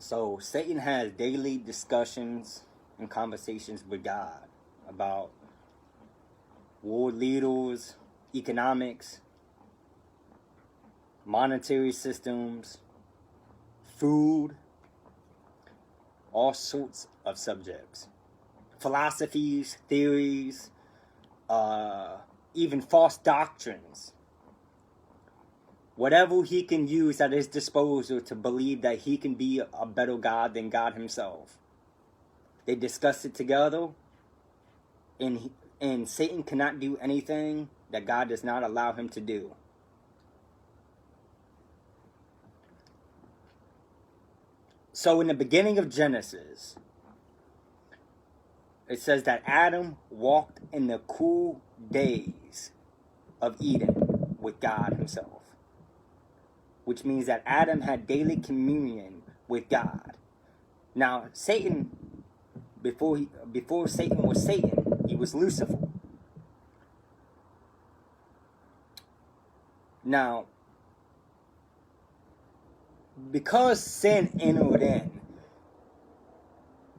So Satan has daily discussions and conversations with God about world leaders, economics, monetary systems, food, all sorts of subjects, philosophies, theories, even false doctrines. Whatever he can use at his disposal to believe that he can be a better God than God himself. They discuss it together, and Satan cannot do anything that God does not allow him to do. So in the beginning of Genesis, it says that Adam walked in the cool days of Eden with God himself, which means that Adam had daily communion with God. Now, Satan, before Satan was Satan, he was Lucifer. Now, because sin entered in,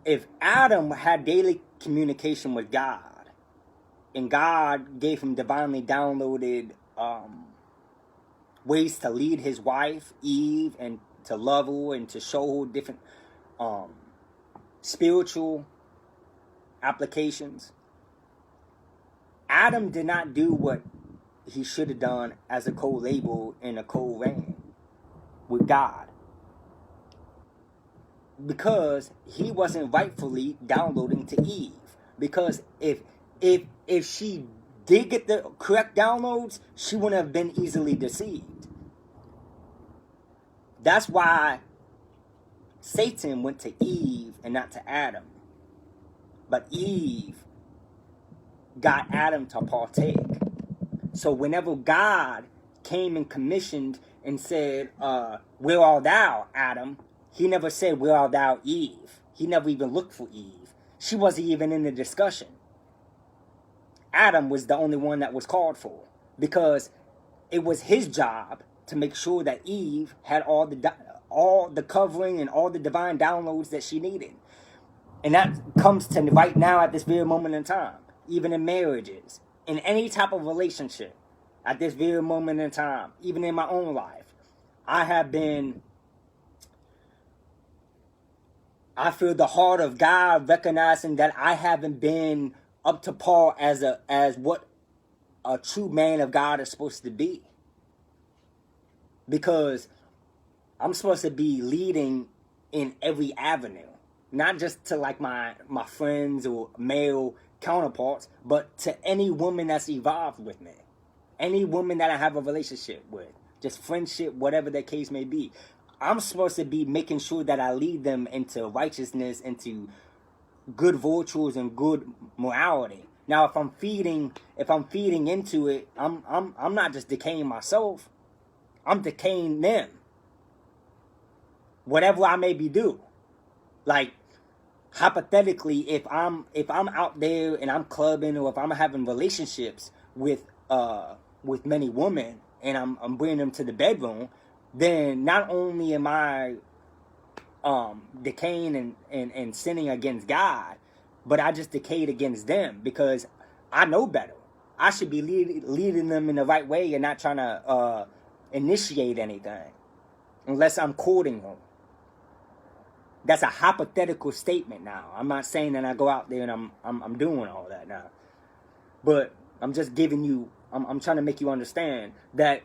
if Adam had daily communication with God, and God gave him divinely downloaded ways to lead his wife, Eve, and to love her and to show her different spiritual applications, Adam did not do what he should have done as a co-laborer in a co-reign with God, because he wasn't rightfully downloading to Eve. Because if she did get the correct downloads, she wouldn't have been easily deceived. That's why Satan went to Eve and not to Adam. But Eve got Adam to partake. So whenever God came and commissioned and said, where art thou, Adam? He never said, where art thou, Eve? He never even looked for Eve. She wasn't even in the discussion. Adam was the only one that was called for, because it was his job to make sure that Eve had all the covering and all the divine downloads that she needed. And that comes to right now at this very moment in time, even in marriages, in any type of relationship, at this very moment in time, even in my own life. I feel the heart of God recognizing that I haven't been up to par as what a true man of God is supposed to be. Because I'm supposed to be leading in every avenue. Not just to like my friends or male counterparts, but to any woman that's evolved with me. Any woman that I have a relationship with. Just friendship, whatever the case may be. I'm supposed to be making sure that I lead them into righteousness, into good virtues and good morality. Now, if I'm feeding into it, I'm not just decaying myself. I'm decaying them. Whatever I may be doing. Like, hypothetically, if I'm out there and I'm clubbing, or if I'm having relationships with many women and I'm bringing them to the bedroom, then not only am I decaying and sinning against God, but I just decayed against them, because I know better. I should be leading them in the right way and not trying to initiate anything unless I'm courting them. That's a hypothetical statement now. I'm not saying that I go out there and I'm doing all that now. But I'm just giving you, I'm trying to make you understand that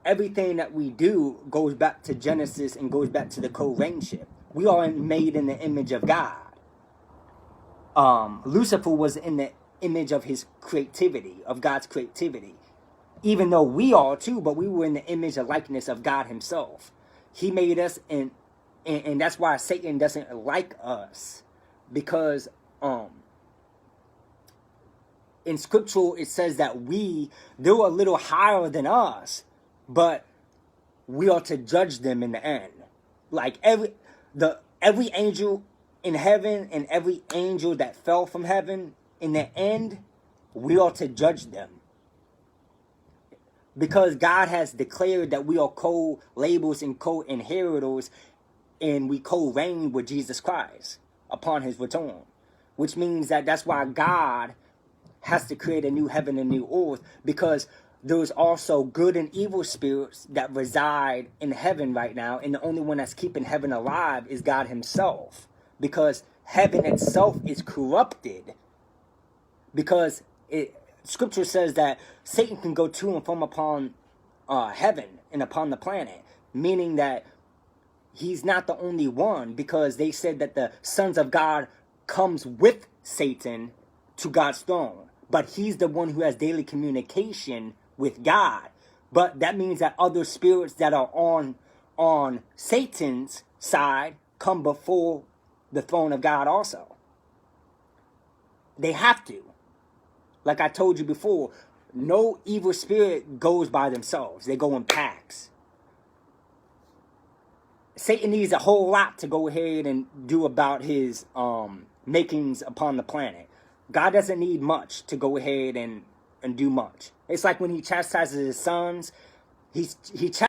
everything that we do goes back to Genesis and goes back to the co-reignship. We are made in the image of God. Lucifer was in the image of his creativity, of God's creativity. Even though we are too, but we were in the image and likeness of God himself. He made us, and that's why Satan doesn't like us. Because in scripture it says that they're a little higher than us, but we are to judge them in the end. Like every angel in heaven and every angel that fell from heaven, in the end, we are to judge them. Because God has declared that we are co-laborers and co-inheritors and we co-reign with Jesus Christ upon his return, which means that that's why God has to create a new heaven and new earth, because there's also good and evil spirits that reside in heaven right now, and the only one that's keeping heaven alive is God himself, because heaven itself is corrupted, because scripture says that Satan can go to and from upon heaven and upon the planet, meaning that he's not the only one, because they said that the sons of God comes with Satan to God's throne, but he's the one who has daily communication with God. But that means that other spirits that are on Satan's side come before the throne of God also. They have to. Like I told you before, no evil spirit goes by themselves. They go in packs. Satan needs a whole lot to go ahead and do about his makings upon the planet. God doesn't need much to go ahead and do much. It's like when he chastises his sons, he chastises